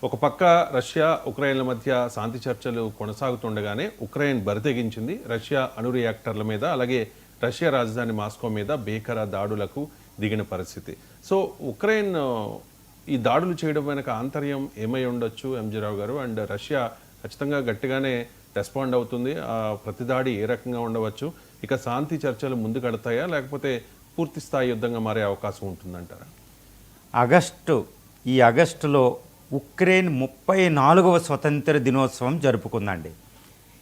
ఒక పక్క రష్యా ఉక్రెయిన్ల మధ్య శాంతి చర్చలు కొనసాగుతుండగానే ఉక్రెయిన్ బరితెగించింది. రష్యా అణు రియాక్టర్ల మీద, అలాగే రష్యా రాజధాని మాస్కో మీద భీకర దాడులకు దిగిన పరిస్థితి. సో ఉక్రెయిన్ ఈ దాడులు చేయడం వెనక ఆంతర్యం ఏమై ఉండొచ్చు ఎంజీ రావు గారు? అండ్ రష్యా ఖచ్చితంగా గట్టిగానే రెస్పాండ్ అవుతుంది. ప్రతి దాడి ఏ రకంగా ఉండవచ్చు? ఇక శాంతి చర్చలు ముందుకెడతాయా, లేకపోతే పూర్తి స్థాయి యుద్ధంగా మారే అవకాశం ఉంటుందంటారా? ఈ ఆగస్టులో ఉక్రెయిన్ 34వ స్వతంత్ర దినోత్సవం జరుపుకుందండి.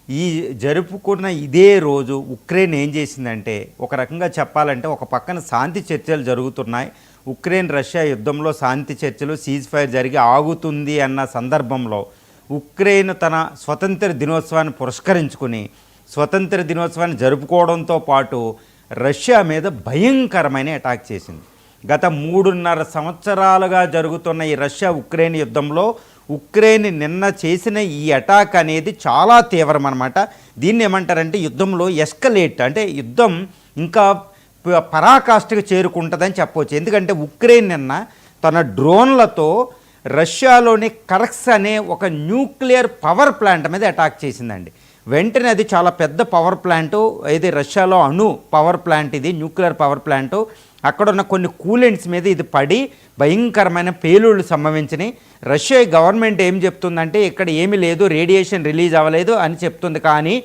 ఈ జరుపుకున్న ఇదే రోజు ఉక్రెయిన్ ఏం చేసిందంటే, ఒక రకంగా చెప్పాలంటే ఒక పక్కన శాంతి చర్చలు జరుగుతున్నాయి. ఉక్రెయిన్ రష్యా యుద్ధంలో శాంతి చర్చలు సీజ్ ఫైర్ జరిగి ఆగుతుంది అన్న సందర్భంలో ఉక్రెయిన్ తన స్వతంత్ర దినోత్సవాన్ని పురస్కరించుకుని స్వతంత్ర దినోత్సవాన్ని జరుపుకోవడంతో పాటు రష్యా మీద భయంకరమైన అటాక్ చేసింది. గత 3.5 సంవత్సరాలుగా జరుగుతున్న ఈ రష్యా ఉక్రెయిన్ యుద్ధంలో ఉక్రెయిన్ నిన్న చేసిన ఈ అటాక్ అనేది చాలా తీవ్రం అన్నమాట. దీన్ని ఏమంటారంటే యుద్ధంలో ఎస్కలేట్, అంటే యుద్ధం ఇంకా పరాకాష్ఠకు చేరుకుంటుందని చెప్పవచ్చు. ఎందుకంటే ఉక్రెయిన్ నిన్న తన డ్రోన్లతో రష్యాలోని కరక్స్ అనే ఒక న్యూక్లియర్ పవర్ ప్లాంట్ మీద అటాక్ చేసిందండి. వెంటనే అది చాలా పెద్ద పవర్ ప్లాంటు, ఇది రష్యాలో అణు పవర్ ప్లాంట్, ఇది న్యూక్లియర్ పవర్ ప్లాంటు. అక్కడ ఉన్న కొన్ని కూలెంట్స్ మీద ఇది పడి భయంకరమైన పేలుళ్ళు సంభవించినాయి. రష్యా గవర్నమెంట్ ఏం చెప్తుందంటే ఇక్కడ ఏమీ లేదు, రేడియేషన్ రిలీజ్ అవ్వలేదు అని చెప్తుంది. కానీ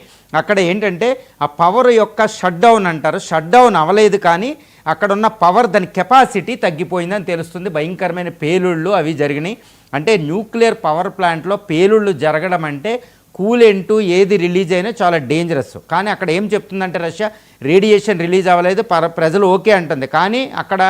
అక్కడ ఏంటంటే ఆ పవర్ యొక్క షట్ డౌన్ అంటారు, షట్ డౌన్ అవ్వలేదు, కానీ అక్కడ ఉన్న పవర్ దాని కెపాసిటీ తగ్గిపోయిందని తెలుస్తుంది. భయంకరమైన పేలుళ్ళు అవి జరిగినాయి. అంటే న్యూక్లియర్ పవర్ ప్లాంట్లో పేలుళ్ళు జరగడం అంటే కూలెంటు ఏది రిలీజ్ అయినా చాలా డేంజరస్. కానీ అక్కడ ఏం చెప్తుందంటే రష్యా రేడియేషన్ రిలీజ్ అవ్వలేదు, ప్రజలు ఓకే అంటుంది. కానీ అక్కడ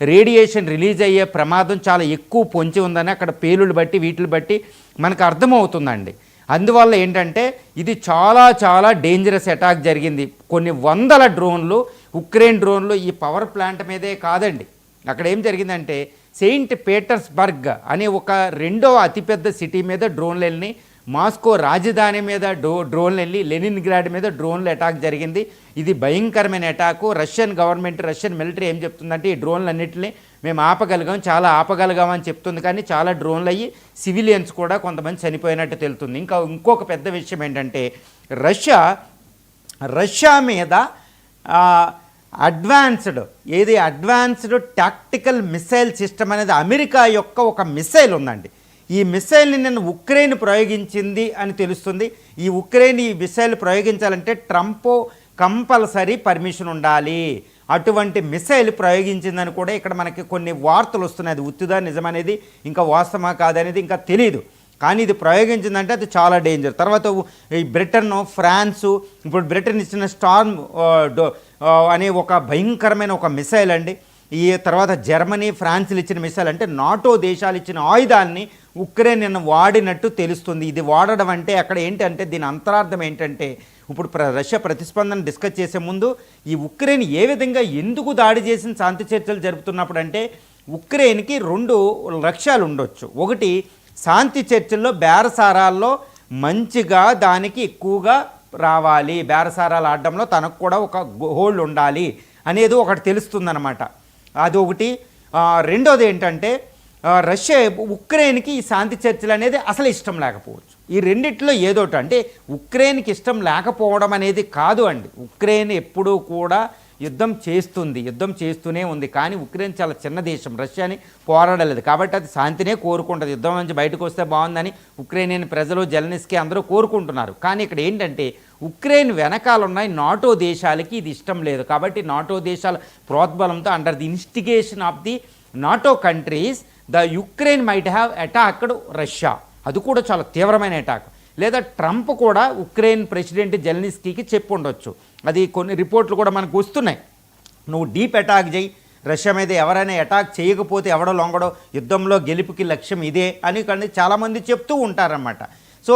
రేడియేషన్ రిలీజ్ అయ్యే ప్రమాదం చాలా ఎక్కువ పొంచి ఉందని అక్కడ పేలుళ్ళు బట్టి వీటిని బట్టి మనకు అర్థమవుతుందండి. అందువల్ల ఏంటంటే ఇది చాలా చాలా డేంజరస్ అటాక్ జరిగింది. కొన్ని వందల డ్రోన్లు, ఉక్రెయిన్ డ్రోన్లు ఈ పవర్ ప్లాంట్ మీదే కాదండి. అక్కడ ఏం జరిగిందంటే సెయింట్ పీటర్స్బర్గ్ అనే ఒక రెండవ అతిపెద్ద సిటీ మీద డ్రోన్లు వెళ్ళి, మాస్కో రాజధాని మీద డ్రోన్లు వెళ్ళి, లెనిన్గ్రాడ్ మీద డ్రోన్లు అటాక్ జరిగింది. ఇది భయంకరమైన attack. Russian government, Russian military ఏం చెప్తుందంటే ఈ డ్రోన్లు అన్నింటినీ మేము ఆపగలిగాం, చాలా ఆపగలిగామని చెప్తుంది. కానీ చాలా డ్రోన్లు అయ్యి సివిలియన్స్ కూడా కొంతమంది చనిపోయినట్టు తెలుస్తుంది. ఇంకొక పెద్ద విషయం ఏంటంటే రష్యా మీద అడ్వాన్స్డ్ టాక్టికల్ మిసైల్ సిస్టమ్ అనేది అమెరికా యొక్క ఒక మిసైల్ ఉందండి. ఈ మిసైల్ని నిన్న ఉక్రెయిన్ ప్రయోగించింది అని తెలుస్తుంది. ఈ ఉక్రెయిన్ ఈ మిసైల్ ప్రయోగించాలంటే ట్రంప్ కంపల్సరీ పర్మిషన్ ఉండాలి. అటువంటి మిసైల్ ప్రయోగించిందని కూడా ఇక్కడ మనకి కొన్ని వార్తలు వస్తున్నాయి. అది ఉత్తుదా నిజమనేది, ఇంకా వాస్తవమా కాదనేది ఇంకా తెలియదు. కానీ ఇది ప్రయోగించిందంటే అది చాలా డేంజర్. తర్వాత ఈ బ్రిటన్, ఫ్రాన్సు, ఇప్పుడు బ్రిటన్ ఇచ్చిన స్టార్మ్ అనే ఒక భయంకరమైన ఒక మిసైల్ అండి. ఈ తర్వాత జర్మనీ, ఫ్రాన్స్లు ఇచ్చిన మిసైల్, అంటే నాటో దేశాలు ఇచ్చిన ఆయుధాన్ని ఉక్రెయిన్ నిన్న వాడినట్టు తెలుస్తుంది. ఇది వాడడం అంటే అక్కడ ఏంటంటే దీని అంతరార్థం ఏంటంటే, ఇప్పుడు రష్యా ప్రతిస్పందన డిస్కస్ చేసే ముందు ఈ ఉక్రెయిన్ ఏ విధంగా ఎందుకు దాడి చేసిన శాంతి చర్చలు జరుపుతున్నప్పుడు అంటే ఉక్రెయిన్కి 2 లక్ష్యాలు ఉండొచ్చు. ఒకటి, శాంతి చర్చల్లో బేరసారాల్లో మంచిగా దానికి ఎక్కువగా రావాలి, బేరసారాలు ఆడడంలో తనకు కూడా ఒక హోల్డ్ ఉండాలి అనేది ఒకటి తెలుస్తుందన్నమాట. అదొకటి. రెండోది ఏంటంటే రష్యా ఉక్రెయిన్కి ఈ శాంతి చర్చలు అనేది అసలు ఇష్టం లేకపోవచ్చు. ఈ రెండిట్లో ఏదోటి, అంటే ఉక్రెయిన్కి ఇష్టం లేకపోవడం అనేది కాదు అండి. ఉక్రెయిన్ ఎప్పుడూ కూడా యుద్ధం చేస్తూనే ఉంది. కానీ ఉక్రెయిన్ చాలా చిన్న దేశం, రష్యాని పోరాడలేదు. కాబట్టి అది శాంతినే కోరుకుంటుంది. యుద్ధం నుంచి బయటకు వస్తే బాగుందని ఉక్రెయినియన్ ప్రజలు, జెలెన్స్కీ అందరూ కోరుకుంటున్నారు. కానీ ఇక్కడ ఏంటంటే ఉక్రెయిన్ వెనకాల ఉన్నాయి నాటో దేశాలకి ఇది ఇష్టం లేదు. కాబట్టి నాటో దేశాల ప్రోద్బలంతో under the instigation of the NATO countries the Ukraine might have attacked Russia. అది కూడా చాలా తీవ్రమైన అటాక్. లేదా ట్రంప్ కూడా ఉక్రెయిన్ ప్రెసిడెంట్ జెలెన్స్కీకి చెప్పి ఉండొచ్చు. అది కొన్ని రిపోర్ట్లు కూడా మనకు వస్తున్నాయి. నువ్వు డీప్ అటాక్ చేయి, రష్యా మీద ఎవరైనా అటాక్ చేయకపోతే ఎవడో లొంగడో, యుద్ధంలో గెలుపుకి లక్ష్యం ఇదే అని కానీ చాలామంది చెప్తూ ఉంటారన్నమాట. సో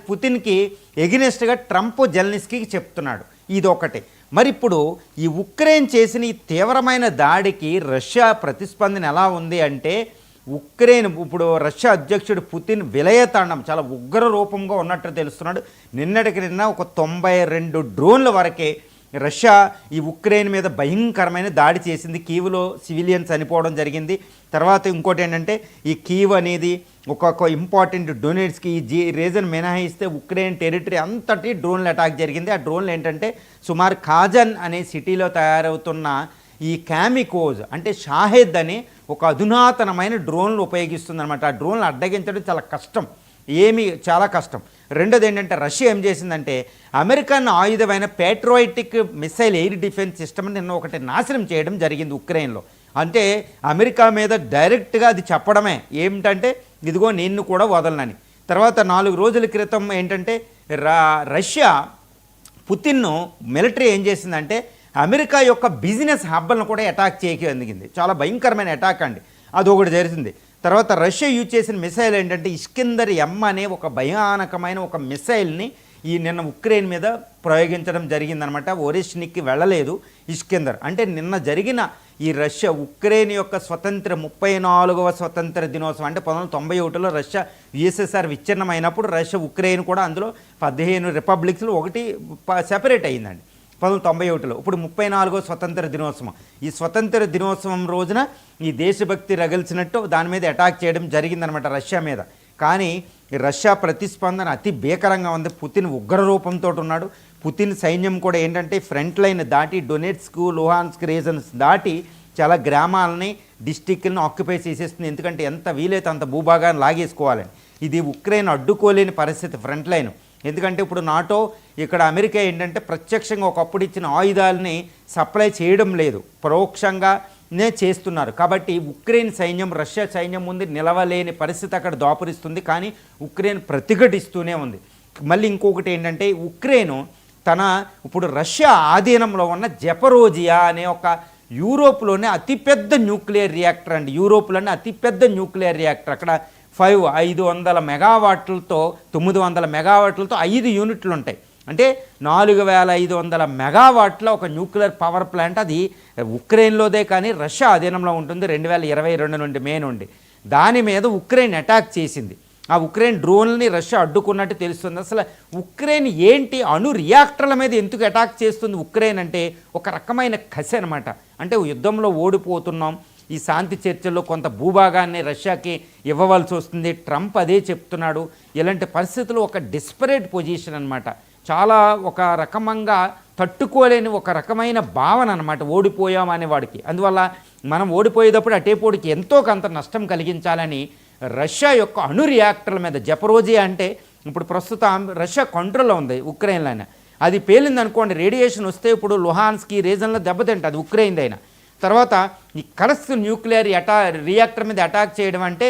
పుతిన్కి ఎగినెస్ట్గా ట్రంప్ జెలెన్స్కీకి చెప్తున్నాడు. ఇది ఒకటి. మరి ఇప్పుడు ఈ ఉక్రెయిన్ చేసిన ఈ తీవ్రమైన దాడికి రష్యా ప్రతిస్పందన ఎలా ఉంది అంటే, ఉక్రెయిన్ ఇప్పుడు రష్యా అధ్యక్షుడు పుతిన్ విలయతాండం చాలా ఉగ్ర రూపంగా ఉన్నట్టు తెలుస్తున్నాడు. నిన్నటికి నిన్న ఒక 92 డ్రోన్ల వరకే రష్యా ఈ ఉక్రెయిన్ మీద భయంకరమైన దాడి చేసింది. కీవ్లో సివిలియన్స్ చనిపోవడం జరిగింది. తర్వాత ఇంకోటి ఏంటంటే ఈ కీవ్ అనేది ఒక్కొక్క ఇంపార్టెంట్ డొనేట్స్కి ఈ రీజన్ మినహాయిస్తే ఉక్రెయిన్ టెరిటరీ అంతటి డ్రోన్లు అటాక్ జరిగింది. ఆ డ్రోన్లు ఏంటంటే సుమారు కాజన్ అనే సిటీలో తయారవుతున్న ఈ క్యామికోజ్ అంటే షాహెద్ అనే ఒక అధునాతనమైన డ్రోన్లు ఉపయోగిస్తుందన్నమాట. ఆ డ్రోన్లు అడ్డగించడం చాలా కష్టం, చాలా కష్టం. రెండోది ఏంటంటే రష్యా ఏం చేసిందంటే అమెరికన్ ఆయుధమైన patriotic missile air defence system నిన్న ఒకటి నాశనం చేయడం జరిగింది ఉక్రెయిన్లో. అంటే అమెరికా మీద డైరెక్ట్గా అది చెప్పడమే ఏమిటంటే ఇదిగో నిన్ను కూడా వదలనని. తర్వాత 4 రోజుల క్రితం ఏంటంటే రష్యా పుతిన్ను మిలిటరీ ఏం చేసిందంటే అమెరికా యొక్క బిజినెస్ హబ్బలను కూడా అటాక్ చేయగలిగింది. చాలా భయంకరమైన అటాక్ అండి, అదొకటి జరిగింది. తర్వాత రష్యా యూజ్ చేసిన మిసైల్ ఏంటంటే ఇస్కిందర్ ఎం అనే ఒక భయానకమైన ఒక మిసైల్ని ఈ నిన్న ఉక్రెయిన్ మీద ప్రయోగించడం జరిగిందనమాట. ఒరిష్నిక్కి వెళ్ళలేదు ఇస్కిందర్. అంటే నిన్న జరిగిన ఈ రష్యా ఉక్రెయిన్ యొక్క స్వతంత్ర 34వ స్వతంత్ర దినోత్సవం అంటే 1991లో రష్యా యుఎస్ఎస్ఆర్ విచ్ఛిన్నమైనప్పుడు రష్యా ఉక్రెయిన్ కూడా అందులో 15 రిపబ్లిక్స్లో ఒకటి సెపరేట్ అయ్యిందండి 1991లో. ఇప్పుడు 34వ స్వతంత్ర దినోత్సవం. ఈ స్వతంత్ర దినోత్సవం రోజున ఈ దేశభక్తి రగిల్చినట్టు దాని మీద అటాక్ చేయడం జరిగిందనమాట రష్యా మీద. కానీ రష్యా ప్రతిస్పందన అతి భీకరంగా ఉంది. పుతిన్ ఉగ్ర రూపంతో ఉన్నాడు. పుతిన్ సైన్యం కూడా ఏంటంటే ఫ్రంట్ లైన్ దాటి డొనెట్స్క్, లుహాన్స్క్ రీజన్స్ దాటి చాలా గ్రామాలని, డిస్టిక్లను ఆక్యుపై చేసేస్తుంది. ఎందుకంటే ఎంత వీలైతే అంత భూభాగాన్ని లాగేసుకోవాలని. ఇది ఉక్రెయిన్ అడ్డుకోలేని పరిస్థితి ఫ్రంట్ లైన్. ఎందుకంటే ఇప్పుడు నాటో ఇక్కడ అమెరికా ఏంటంటే ప్రత్యక్షంగా ఒకప్పుడు ఇచ్చిన ఆయుధాలని సప్లై చేయడం లేదు, పరోక్షంగానే చేస్తున్నారు. కాబట్టి ఉక్రెయిన్ సైన్యం రష్యా సైన్యం ముందు నిలవలేని పరిస్థితి అక్కడ దాపురిస్తుంది. కానీ ఉక్రెయిన్ ప్రతిఘటిస్తూనే ఉంది. మళ్ళీ ఇంకొకటి ఏంటంటే ఉక్రెయిన్ ఇప్పుడు రష్యా ఆధీనంలో ఉన్న జపరోజియా అనే ఒక యూరోప్లోనే అతిపెద్ద న్యూక్లియర్ రియాక్టర్ అండి. యూరోప్లోనే అతిపెద్ద న్యూక్లియర్ రియాక్టర్. అక్కడ 500 మెగావాట్లతో 900 మెగావాట్లతో 5 యూనిట్లు ఉంటాయి. అంటే 4500 మెగావాట్ల ఒక న్యూక్లియర్ పవర్ ప్లాంట్. అది ఉక్రెయిన్లోదే కానీ రష్యా అధీనంలో ఉంటుంది 2022 నుండి మే నుండి. దాని మీద ఉక్రెయిన్ అటాక్ చేసింది. ఆ ఉక్రెయిన్ డ్రోన్లని రష్యా అడ్డుకున్నట్టు తెలుస్తుంది. అసలు ఉక్రెయిన్ ఏంటి అణు రియాక్టర్ల మీద ఎందుకు అటాక్ చేస్తుంది ఉక్రెయిన్ అంటే ఒక రకమైన కసి అనమాట. అంటే యుద్ధంలో ఓడిపోతున్నాం, ఈ శాంతి చర్చల్లో కొంత భూభాగాన్ని రష్యాకి ఇవ్వవలసి వస్తుంది, ట్రంప్ అదే చెప్తున్నాడు. ఇలాంటి పరిస్థితులు ఒక డిస్పరేట్ పొజిషన్ అనమాట. చాలా ఒక రకంగా తట్టుకోలేని ఒక రకమైన భావన అనమాట ఓడిపోయాం అనేవాడికి. అందువల్ల మనం ఓడిపోయేటప్పుడు అటేపోడికి ఎంతో కొంత నష్టం కలిగించాలని రష్యా యొక్క అణు రియాక్టర్ల మీద జపరోజియా అంటే ఇప్పుడు ప్రస్తుతం రష్యా కంట్రోల్లో ఉంది ఉక్రెయిన్లోనే. అది పేలింది అనుకోండి, రేడియేషన్ వస్తే ఇప్పుడు లుహాన్స్కి రీజన్లో దెబ్బతింటుంది, అది ఉక్రెయిన్దైనా. తర్వాత ఈ కరస్క్ న్యూక్లియర్ రియాక్టర్ మీద అటాక్ చేయడం అంటే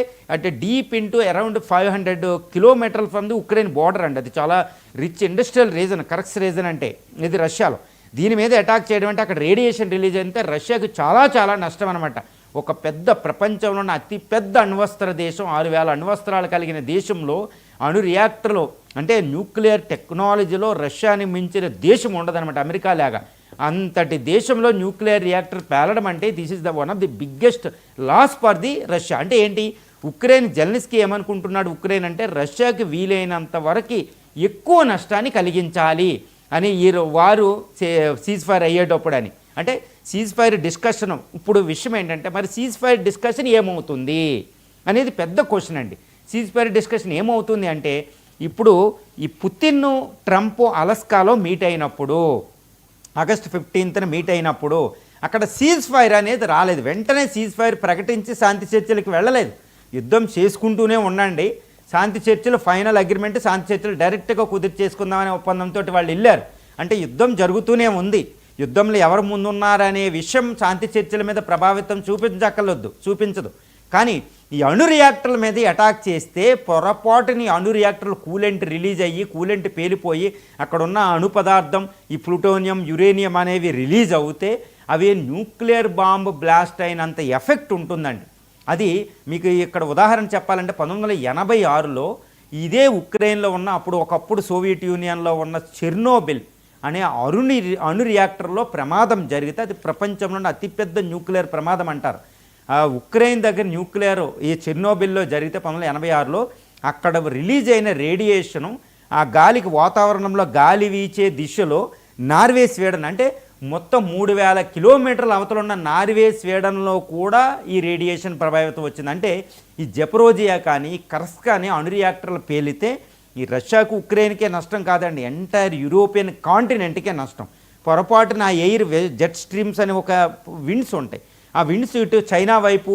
డీప్ ఇంటూ అరౌండ్ 500 కిలోమీటర్ల ఫ్రమ్ ది ఉక్రెయిన్ బార్డర్ అండి. అది చాలా రిచ్ ఇండస్ట్రియల్ రీజన్ కరస్క్ రీజన్ అంటే ఇది రష్యాలో. దీని మీద అటాక్ చేయడం అంటే అక్కడ రేడియేషన్ రిలీజ్ అయితే రష్యాకు చాలా చాలా నష్టం అనమాట. ఒక పెద్ద ప్రపంచంలోని అతిపెద్ద అణ్వస్త్ర దేశం, 6000 అణ్వస్త్రాలు కలిగిన దేశంలో అణు రియాక్టర్లో అంటే న్యూక్లియర్ టెక్నాలజీలో రష్యాని మించిన దేశం ఉండదన్నమాట. అమెరికా లాగా అంతటి దేశంలో న్యూక్లియర్ రియాక్టర్ పేలడం అంటే this is one of the biggest loss for the Russia. అంటే ఏంటి ఉక్రెయిన్ జెలెన్స్కీ ఏమనుకుంటున్నాడు, ఉక్రెయిన్ అంటే రష్యాకి వీలైనంత వరకు ఎక్కువ నష్టాన్ని కలిగించాలి అని వారు సీజ్ ఫైర్ అయ్యేటప్పుడు అని. అంటే సీజ్ ఫైర్ డిస్కషన్ ఇప్పుడు విషయం ఏంటంటే మరి సీజ్ ఫైర్ డిస్కషన్ ఏమవుతుంది అనేది పెద్ద క్వశ్చన్ అండి. సీజ్ ఫైర్ డిస్కషన్ ఏమవుతుంది అంటే ఇప్పుడు ఈ పుతిన్ ట్రంప్ అలస్కాలో మీట్ అయినప్పుడు ఆగస్టు 15న మీట్ అయినప్పుడు అక్కడ సీజ్ ఫైర్ అనేది రాలేదు. వెంటనే సీజ్ ఫైర్ ప్రకటించి శాంతి చర్చలకు వెళ్ళలేదు. యుద్ధం చేసుకుంటూనే ఉండండి, శాంతి చర్చలు ఫైనల్ అగ్రిమెంట్, శాంతి చర్చలు డైరెక్ట్గా కుదిరి చేసుకుందామనే ఒప్పందంతో వాళ్ళు వెళ్ళారు. అంటే యుద్ధం జరుగుతూనే ఉంది. యుద్ధంలో ఎవరు ముందున్నారనే విషయం శాంతి చర్చల మీద ప్రభావితం చూపించదు. కానీ ఈ అణు రియాక్టర్ల మీద అటాక్ చేస్తే పొరపాటుని అణు రియాక్టర్లు కూలెంట్ రిలీజ్ అయ్యి కూలెంట్ పేలిపోయి అక్కడున్న అణు పదార్థం ఈ ప్లూటోనియం, యురేనియం అనేవి రిలీజ్ అవుతే అవి న్యూక్లియర్ బాంబ్ బ్లాస్ట్ అయినంత ఎఫెక్ట్ ఉంటుందండి. అది మీకు ఇక్కడ ఉదాహరణ చెప్పాలంటే 1986లో ఇదే ఉక్రెయిన్లో ఉన్న ఒకప్పుడు సోవియట్ యూనియన్లో ఉన్న చెర్నోబిల్ అనే అణు రియాక్టర్లో ప్రమాదం జరిగితే అది ప్రపంచంలోని అతిపెద్ద న్యూక్లియర్ ప్రమాదం అంటారు. ఉక్రెయిన్ దగ్గర న్యూక్లియర్ ఈ చెర్నోబిల్లో జరిగితే 1986లో అక్కడ రిలీజ్ అయిన రేడియేషను ఆ గాలికి వాతావరణంలో గాలి వీచే దిశలో నార్వే స్వీడన్ అంటే మొత్తం 3000 కిలోమీటర్ల అవతల ఉన్న నార్వే స్వీడన్లో కూడా ఈ రేడియేషన్ ప్రభావితం వచ్చింది. అంటే ఈ జెపరోజియా కానీ కర్స్క్ కానీ అణు రియాక్టర్లు పేలితే ఈ రష్యాకు ఉక్రెయిన్కే నష్టం కాదండి, ఎంటైర్ యూరోపియన్ కాంటినెంట్కే నష్టం. పొరపాటున ఎయిర్ జెట్ స్ట్రీమ్స్ అని ఒక విండ్స్ ఉంటాయి, ఆ విండ్స్ ఇటు చైనా వైపు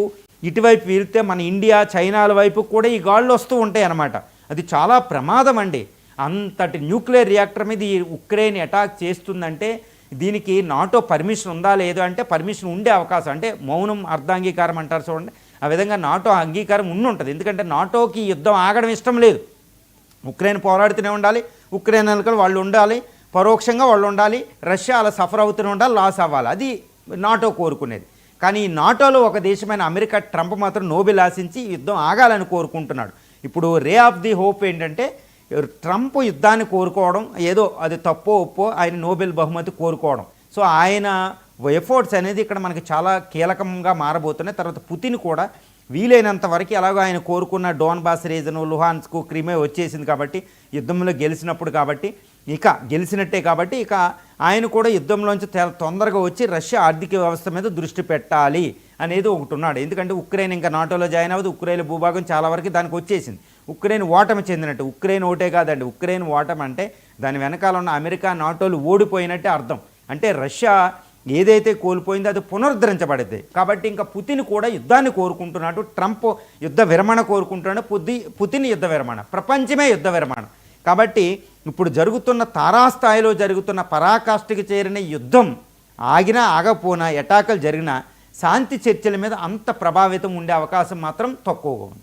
ఇటువైపు వీరితే మన ఇండియా చైనాల వైపు కూడా ఈ గాళ్ళు వస్తూ ఉంటాయి అన్నమాట. అది చాలా ప్రమాదం అండి. అంతటి న్యూక్లియర్ రియాక్టర్ మీద ఈ ఉక్రెయిన్ అటాక్ చేస్తుందంటే దీనికి నాటో పర్మిషన్ ఉందా లేదో అంటే పర్మిషన్ ఉండే అవకాశం, అంటే మౌనం అర్ధాంగీకారం అంటారు చూడండి, ఆ విధంగా నాటో అంగీకారం ఉంటుంది. ఎందుకంటే నాటోకి యుద్ధం ఆగడం ఇష్టం లేదు. ఉక్రెయిన్ పోరాడుతూనే ఉండాలి, ఉక్రెయిన్ వాళ్ళు ఉండాలి, పరోక్షంగా వాళ్ళు ఉండాలి, రష్యా అలా సఫర్ అవుతూనే ఉండాలి, లాస్ అవ్వాలి, అది నాటో కోరుకునేది. కానీ ఈ నాటోలో ఒక దేశమైన అమెరికా ట్రంప్ మాత్రం నోబెల్ ఆశించి యుద్ధం ఆగాలని కోరుకుంటున్నాడు. ఇప్పుడు రే ఆఫ్ ది హోప్ ఏంటంటే ట్రంప్ యుద్ధాన్ని కోరుకోవడం ఏదో అది తప్పో ఒప్పో ఆయన నోబెల్ బహుమతి కోరుకోవడం. సో ఆయన ఎఫర్ట్స్ అనేది ఇక్కడ మనకి చాలా కీలకంగా మారబోతున్నాయి. తర్వాత పుతిన్ కూడా వీలైనంత వరకు ఎలాగో ఆయన కోరుకున్న డోన్బాస్ రీజను, లుహాన్స్కు, క్రిమే వచ్చేసింది కాబట్టి యుద్ధంలో గెలిచినప్పుడు కాబట్టి ఇక గెలిచినట్టే కాబట్టి ఇక ఆయన కూడా యుద్ధంలోంచి తొందరగా వచ్చి రష్యా ఆర్థిక వ్యవస్థ మీద దృష్టి పెట్టాలి అనేది ఒకటి ఉన్నాడు. ఎందుకంటే ఉక్రెయిన్ ఇంకా నాటోలో జాయిన్ అవ్వదు, ఉక్రెయిన్ భూభాగం చాలా వరకు దానికి వచ్చేసింది. ఉక్రెయిన్ ఓటమి చెందినట్టు, ఉక్రెయిన్ ఓటే కాదండి, ఉక్రెయిన్ ఓటమి అంటే దాని వెనకాల ఉన్న అమెరికా నాటోలు ఓడిపోయినట్టే అర్థం. అంటే రష్యా ఏదైతే కోల్పోయిందో అది పునరుద్ధరించబడింది. కాబట్టి ఇంకా పుతిన్ కూడా యుద్ధాన్ని కోరుకుంటున్నాడు, ట్రంప్ యుద్ధ విరమణ కోరుకుంటున్నాడు, పుతిన్ యుద్ధ విరమణ, ప్రపంచమే యుద్ధ విరమణ. కాబట్టి ఇప్పుడు జరుగుతున్న తారాస్థాయిలో జరుగుతున్న పరాకాష్ఠకి చేరిన యుద్ధం ఆగినా ఆగపోయినా, ఎటాకులు జరిగినా శాంతి చర్చల మీద అంత ప్రభావితం ఉండే అవకాశం మాత్రం తక్కువగా ఉంది.